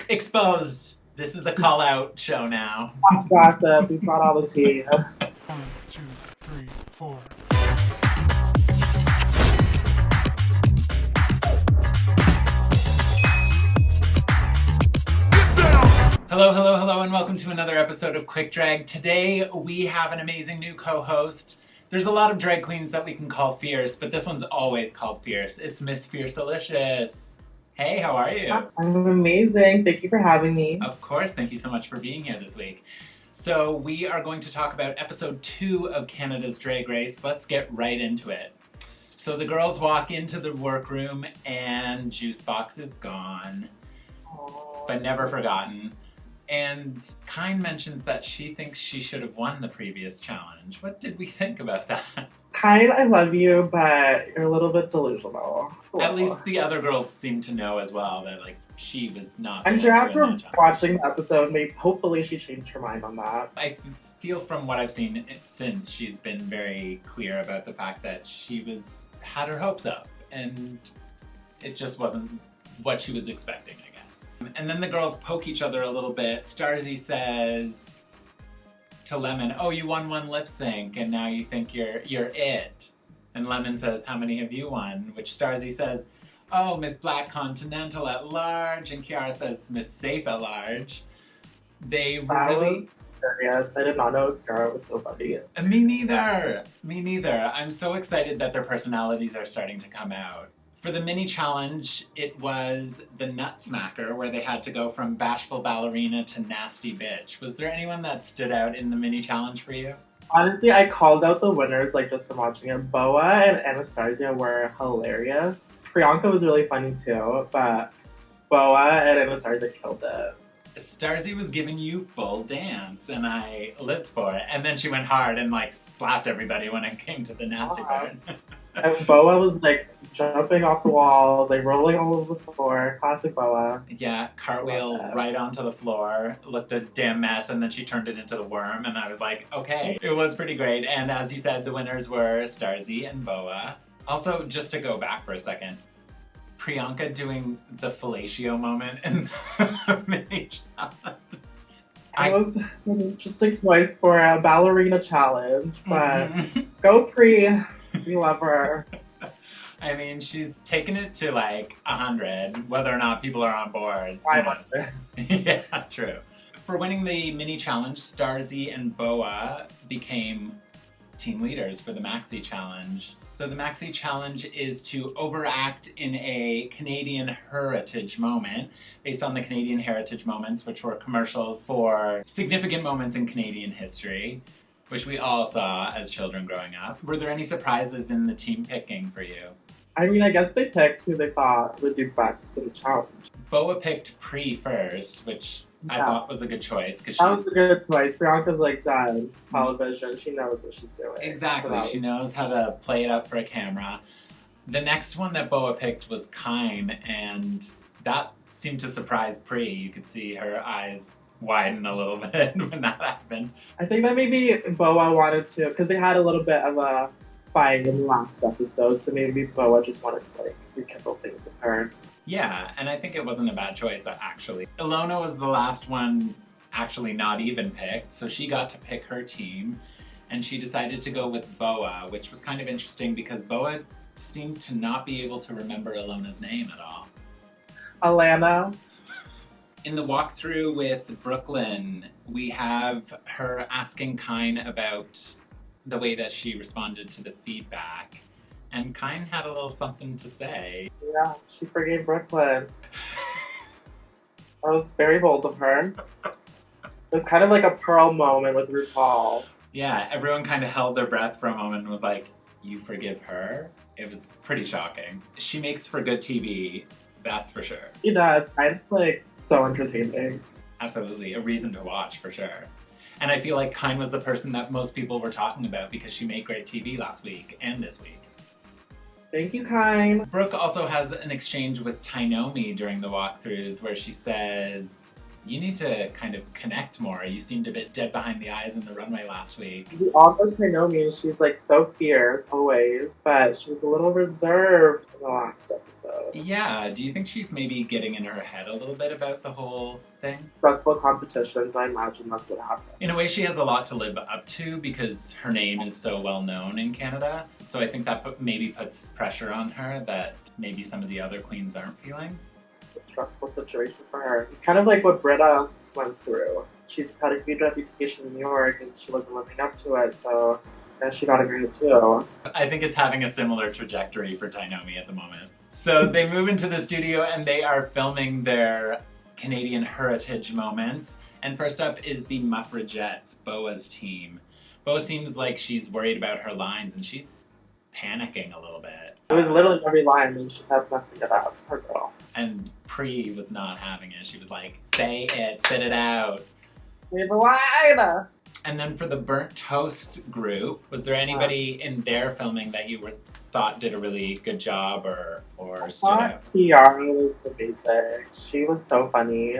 Exposed. This is a call-out show now. Gossip. We brought all the tea. 1, 2, 3, 4. Hello, hello, hello, and welcome to another episode of Quick Drag. Today we have an amazing new co-host. There's a lot of drag queens that we can call fierce, but this one's always called fierce. It's Miss Fiercalicious. Hey, how are you? I'm amazing. Thank you for having me. Of course, thank you so much for being here this week. So we are going to talk about episode 2 of Canada's Drag Race. Let's get right into it. So the girls walk into the workroom and Juicebox is gone, but never forgotten. And Kyne mentions that she thinks she should have won the previous challenge. What did we think about that? Kyne, I love you, but you're a little bit delusional. At least the other girls seem to know as well that she was not. I'm sure after watching the episode, hopefully she changed her mind on that. I feel from what I've seen since, she's been very clear about the fact that she had her hopes up and it just wasn't what she was expecting, I guess. And then the girls poke each other a little bit. Starzy says to Lemon, "Oh, you won one lip sync and now you think you're it." And Lemon says, "How many have you won?" Which Starzy says, "Oh, Miss Black Continental at large." And Kiara says, "Miss Safe at large." They really... Yes, I did not know Gerard was so funny. Me neither. Me neither. I'm so excited that their personalities are starting to come out. For the mini challenge, it was the Nut Smacker, where they had to go from bashful ballerina to nasty bitch. Was there anyone that stood out in the mini challenge for you? Honestly, I called out the winners just from watching it. Boa and Anastasia were hilarious. Priyanka was really funny too, but Boa and Anastasia killed it. Starzy was giving you full dance, and I lived for it. And then she went hard and slapped everybody when it came to the nasty part. And Boa was jumping off the walls, rolling all over the floor. Classic Boa. Yeah, cartwheel right onto the floor. Looked a damn mess, and then she turned it into the worm, and I was like, okay. It was pretty great, and as you said, the winners were Starzy and Boa. Also, just to go back for a second, Priyanka doing the fellatio moment in the mini challenge. It was an interesting choice for a ballerina challenge, but go Pri. We love her. I mean, she's taken it to 100, whether or not people are on board. 500. Yeah, true. For winning the mini challenge, Starzy and Boa became team leaders for the Maxi challenge. So the Maxi challenge is to overact in a Canadian heritage moment, based on the Canadian heritage moments, which were commercials for significant moments in Canadian history, which we all saw as children growing up. Were there any surprises in the team picking for you? I mean, I guess they picked who they thought would do best for the challenge. Boa picked Pri first, which I thought was a good choice. That was a good choice. Priyanka's done television. She knows what she's doing. Exactly. She knows how to play it up for a camera. The next one that Boa picked was Kyne, and that seemed to surprise Pri. You could see her eyes widen a little bit when that happened. I think that maybe Boa wanted to, because they had a little bit of a fight in the last episode, so maybe Boa just wanted to rekindle things with her. Yeah, and I think it wasn't a bad choice, actually. Ilona was the last one actually not even picked, so she got to pick her team, and she decided to go with Boa, which was kind of interesting because Boa seemed to not be able to remember Ilona's name at all. Alana. In the walkthrough with Brooklyn, we have her asking Kyne about the way that she responded to the feedback. And Kyne had a little something to say. Yeah, she forgave Brooklyn. That was very bold of her. It was kind of like a Pearl moment with RuPaul. Yeah, everyone kind of held their breath for a moment and was like, "You forgive her?" It was pretty shocking. She makes for good TV, that's for sure. She does. It's so entertaining. Absolutely, a reason to watch for sure. And I feel like Kyne was the person that most people were talking about because she made great TV last week and this week. Thank you, Kyne. Brooke also has an exchange with Tainomi during the walkthroughs where she says, You need to kind of connect more. You seemed a bit dead behind the eyes in the runway last week. We all know Tainomi, and she's like so fierce always, but she was a little reserved in the last episode. Yeah, do you think she's maybe getting in her head a little bit about the whole thing? Stressful competitions, I imagine that's what happened. In a way, she has a lot to live up to because her name is so well known in Canada. So I think that maybe puts pressure on her that maybe some of the other queens aren't feeling. It's a stressful situation for her. It's kind of like what Britta went through. She's had a huge reputation in New York and she wasn't living up to it, so and she got agreed too. I think it's having a similar trajectory for Tainomi at the moment. So they move into the studio and they are filming their Canadian heritage moments. And first up is the Muffragettes, Boa's team. Boa seems like she's worried about her lines and she's panicking a little bit. It was literally every line and she kept messing it up, her girl. And Pri was not having it. She was like, say it, spit it out. Say the line! And then for the Burnt Toast group, was there anybody in their filming that you thought did a really good job or stood out? Kiara was the basic. She was so funny.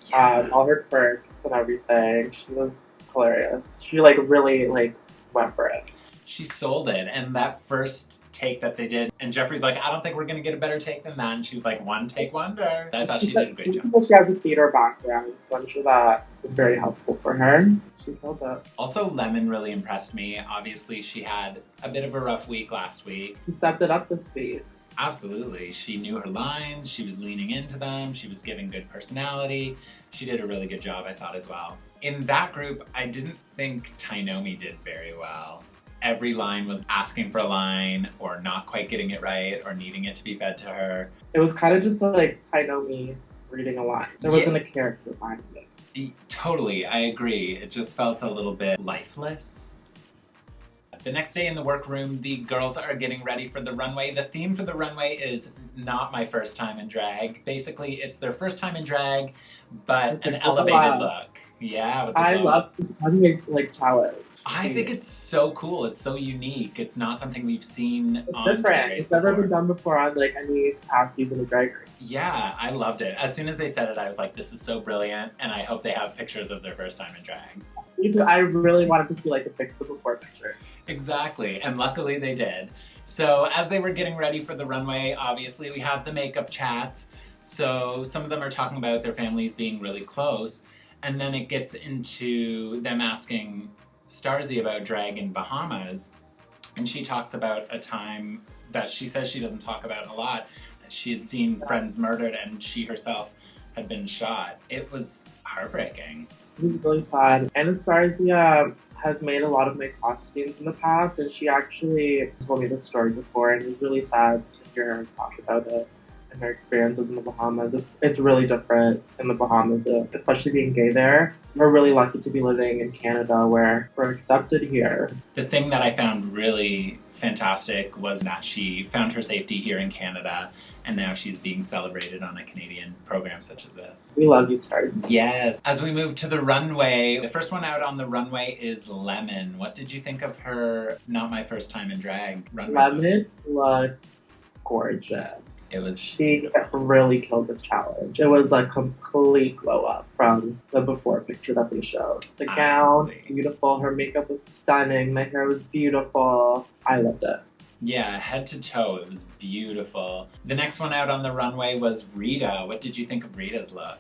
Yeah. All her quirks and everything. She was hilarious. She like really like went for it. She sold it, and that first take that they did, and Jeffrey's like, I don't think we're gonna get a better take than that, and she was like, one take wonder. I thought she did a great job. She has a theater background, so I'm sure that was very helpful for her. She killed it. Also, Lemon really impressed me. Obviously, she had a bit of a rough week last week. She stepped it up this week. Absolutely. She knew her lines, she was leaning into them, she was giving good personality. She did a really good job, I thought, as well. In that group, I didn't think Tainomi did very well. Every line was asking for a line, or not quite getting it right, or needing it to be fed to her. It was kind of just like Tainomi reading a line. There wasn't a character behind it. Totally, I agree. It just felt a little bit lifeless. The next day in the workroom, the girls are getting ready for the runway. The theme for the runway is not my first time in drag. Basically, it's their first time in drag, but an elevated look. Yeah, with the I bow. love the like challenge. I think it's so cool. It's so unique. It's not something we've seen It's on different. Drag Race It's never before. been done before on like any past season of Drag Race. Yeah, I loved it. As soon as they said it, I was like, this is so brilliant, and I hope they have pictures of their first time in drag. I really wanted to see like a picture before picture. Exactly, and luckily they did. So as they were getting ready for the runway, obviously we have the makeup chats. So some of them are talking about their families being really close, and then it gets into them asking Starzy about drag in Bahamas, and she talks about a time that she says she doesn't talk about a lot. She had seen friends murdered and she herself had been shot. It was heartbreaking. It was really sad. Anastasia has made a lot of my costumes in the past, and she actually told me this story before, and it was really sad to hear her talk about it and her experiences in the Bahamas. It's really different in the Bahamas, especially being gay there. We're really lucky to be living in Canada where we're accepted here. The thing that I found really fantastic was that she found her safety here in Canada, and now she's being celebrated on a Canadian program such as this. We love you, Stars. Yes. As we move to the runway, the first one out on the runway is Lemon. What did you think of her Not My First Time in Drag runway? Lemon looked gorgeous. It was... She really killed this challenge. It was a complete glow up from the before picture that they showed. The gown, Absolutely. beautiful. Her makeup was stunning. My hair was beautiful. I loved it. Yeah, head to toe, it was beautiful. The next one out on the runway was Rita. What did you think of Rita's look?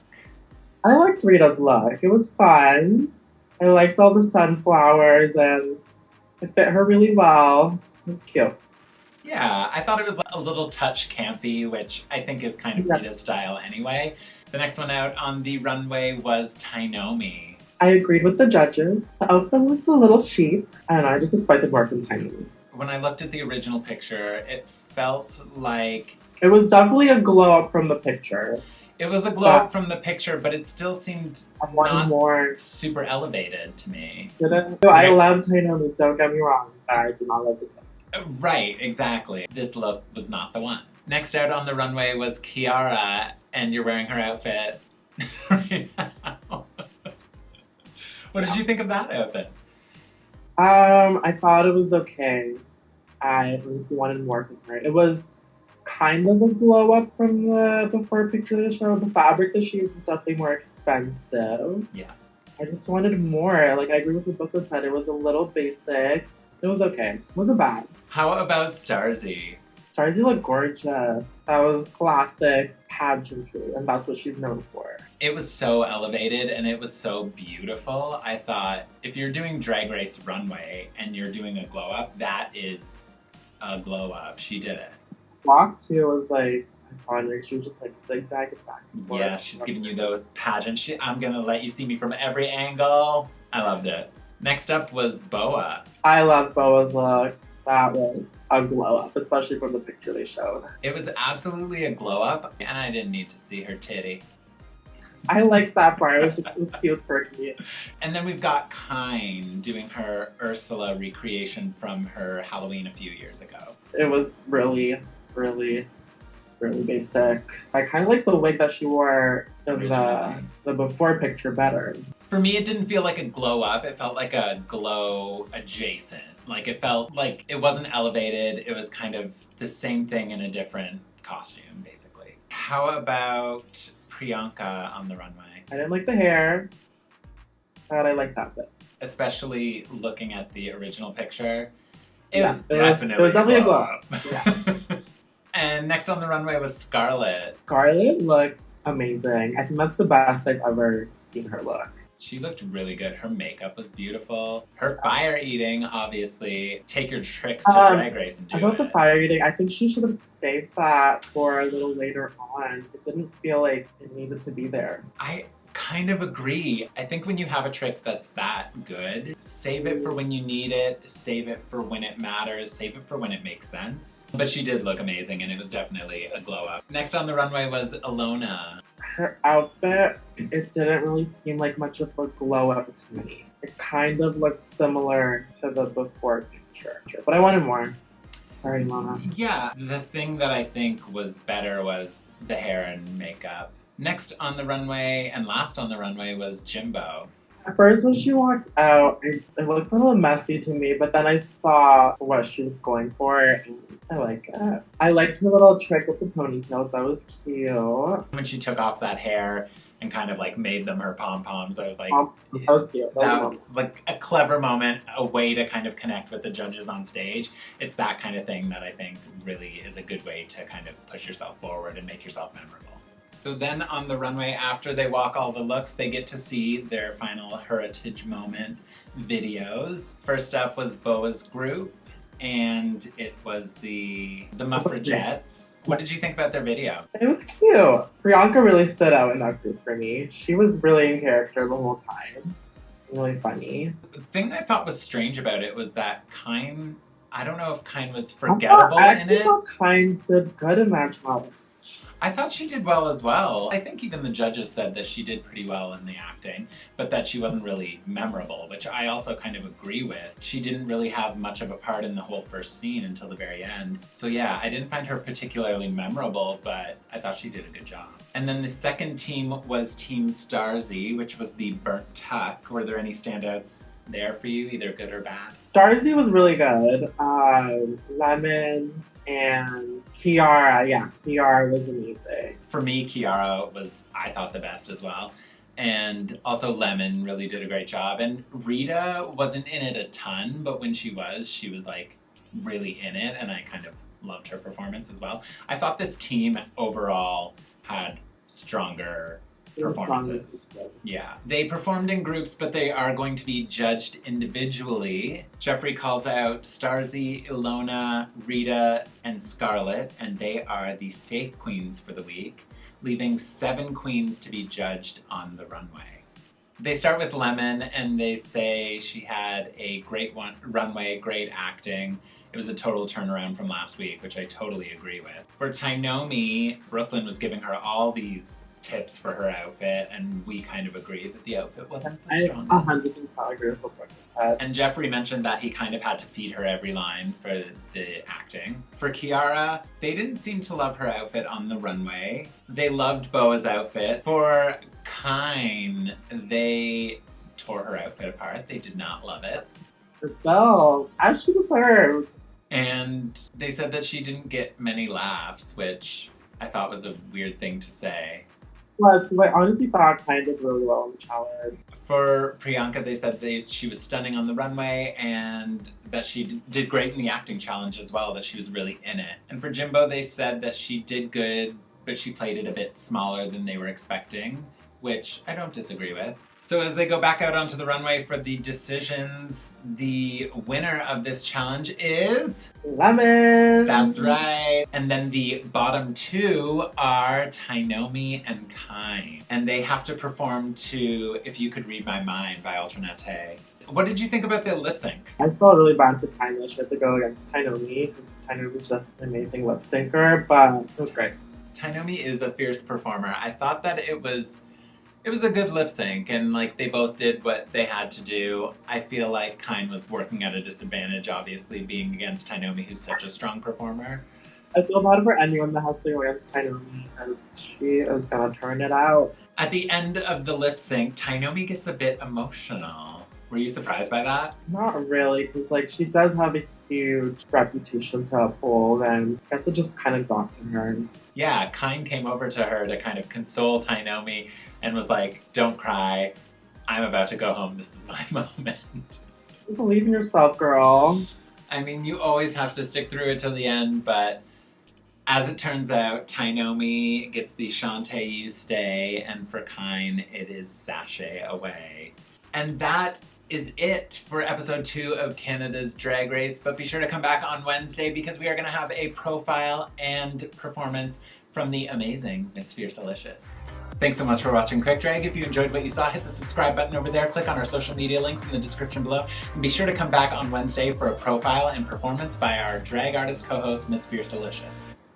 I liked Rita's look. It was fun. I liked all the sunflowers and it fit her really well. It was cute. Yeah, I thought it was a little touch campy, which I think is kind of Yeah. Rita's style anyway. The next one out on the runway was Tainomi. I agreed with the judges. The outfit looked a little cheap, and I just expected more from Tainomi. When I looked at the original picture, it felt like... It was definitely a glow up from the picture. It was a glow up from the picture, but it still seemed I want not more. super elevated to me. So I love Tainomi, don't get me wrong, but I do not love the Right, exactly. This look was not the one. Next out on the runway was Kiara, and you're wearing her outfit right now. What did you think of that outfit? I thought it was okay. I honestly wanted more from her. It was kind of a glow up from the before picture of the show. The fabric that she used is definitely more expensive. Yeah. I just wanted more. Like, I agree with what Brooklyn said. It was a little basic. It was okay. It wasn't bad. How about Starzy? Starzy looked gorgeous. That was classic pageantry, and that's what she's known for. It was so elevated and it was so beautiful. I thought if you're doing Drag Race Runway and you're doing a glow up, that is a glow up. She did it. Walk too was like iconic. She was just like zigzag and back and forth. Yeah, she's giving you the pageant shit. I'm gonna let you see me from every angle. I loved it. Next up was Boa. I love Boa's look. That was a glow up, especially from the picture they showed. It was absolutely a glow up, and I didn't need to see her titty. I liked that part. It was cute for me. And then we've got Kine doing her Ursula recreation from her Halloween a few years ago. It was really, really, really basic. I kind of like the wig that she wore in the before picture better. For me, it didn't feel like a glow up. It felt like a glow adjacent. Like it felt like it wasn't elevated. It was kind of the same thing in a different costume, basically. How about Priyanka on the runway? I didn't like the hair, but I liked that bit. Especially looking at the original picture. It Yeah, was definitely a glow up. Yeah. And next on the runway was Scarlett. Scarlett looked amazing. I think that's the best I've ever seen her look. She looked really good. Her makeup was beautiful. Her fire eating, obviously. Take your tricks to Drag Race and do about it. the fire eating, I think she should have saved that for a little later on. It didn't feel like it needed to be there. I kind of agree. I think when you have a trick that's that good, save it for when you need it, save it for when it matters, save it for when it makes sense. But she did look amazing and it was definitely a glow up. Next on the runway was Ilona. Her outfit, it didn't really seem like much of a glow up to me. It kind of looked similar to the before picture, but I wanted more. Sorry, Mona. Yeah, the thing that I think was better was the hair and makeup. Next on the runway and last on the runway was Jimbo. At first, when she walked out, it looked a little messy to me, but then I saw what she was going for, and I like it. I liked the little trick with the ponytails. That was cute. When she took off that hair and kind of like made them her pom-poms, I was like, That was cute. that was like a clever moment, a way to kind of connect with the judges on stage. It's that kind of thing that I think really is a good way to kind of push yourself forward and make yourself memorable. So then on the runway, after they walk all the looks, they get to see their final heritage moment videos. First up was Boa's group, and it was the Muffragettes. What did you think about their video? It was cute. Priyanka really stood out in that group for me. She was really in character the whole time. Really funny. The thing I thought was strange about it was that Kine, I don't know if Kine was forgettable in it. I thought Kine did good in that challenge. I thought she did well as well. I think even the judges said that she did pretty well in the acting, but that she wasn't really memorable, which I also kind of agree with. She didn't really have much of a part in the whole first scene until the very end. So yeah, I didn't find her particularly memorable, but I thought she did a good job. And then the second team was Team Starzy, which was the Burnt Tuck. Were there any standouts there for you, either good or bad? Starzy was really good. Lemon and Kiara, Kiara was amazing. For me, Kiara was, I thought, the best as well. And also Lemon really did a great job. And Rita wasn't in it a ton, but when she was like really in it, and I kind of loved her performance as well. I thought this team overall had stronger performances. Yeah. They performed in groups, but they are going to be judged individually. Jeffrey calls out Starzy, Ilona, Rita, and Scarlett, and they are the safe queens for the week, leaving 7 queens to be judged on the runway. They start with Lemon, and they say she had a great runway, great acting. It was a total turnaround from last week, which I totally agree with. For Tainomi, Brooklyn was giving her all these tips for her outfit, and we kind of agreed that the outfit wasn't the strongest. I 100% agree with what Brooklyn said. And Jeffrey mentioned that he kind of had to feed her every line for the acting. For Kiara, they didn't seem to love her outfit on the runway. They loved Boa's outfit. For Kine, they tore her outfit apart. They did not love it. Well, as she deserved. And they said that she didn't get many laughs, which I thought was a weird thing to say. Well, because I honestly thought Kind did really well in the challenge. For Priyanka, they said that she was stunning on the runway and that she did great in the acting challenge as well, that she was really in it. And for Jimbo, they said that she did good, but she played it a bit smaller than they were expecting, which I don't disagree with. So as they go back out onto the runway for the decisions, the winner of this challenge is... Lemon! That's right. And then the bottom two are Tainomi and Kind. And they have to perform to If You Could Read My Mind by Alternate. What did you think about the lip sync? I felt really bad for Kind that she had to go against Tainomi, because Tainomi's just an amazing lip syncer, but it was great. Tainomi is a fierce performer. I thought that it was a good lip sync, and like they both did what they had to do. I feel like Kind was working at a disadvantage, obviously being against Tainomi, who's such a strong performer. I feel bad for anyone that has to go against Tainomi, because she is gonna turn it out. At the end of the lip sync, Tainomi gets a bit emotional. Were you surprised by that? Not really, because like she does have a huge reputation to uphold, and I guess it just kind of got to her. Yeah, Kind came over to her to kind of console Tainomi and was like, don't cry, I'm about to go home, this is my moment. Believe in yourself, girl. I mean, you always have to stick through it till the end, but as it turns out, Tainomi gets the Shantae You Stay, and for Kind, it is Sashay Away. And that is it for episode 2 of Canada's Drag Race, but be sure to come back on Wednesday because we are going to have a profile and performance from the amazing Miss Fiercalicious. Thanks so much for watching Quick Drag. If you enjoyed what you saw, hit the subscribe button over there, click on our social media links in the description below, and be sure to come back on Wednesday for a profile and performance by our drag artist co-host, Miss Fiercalicious.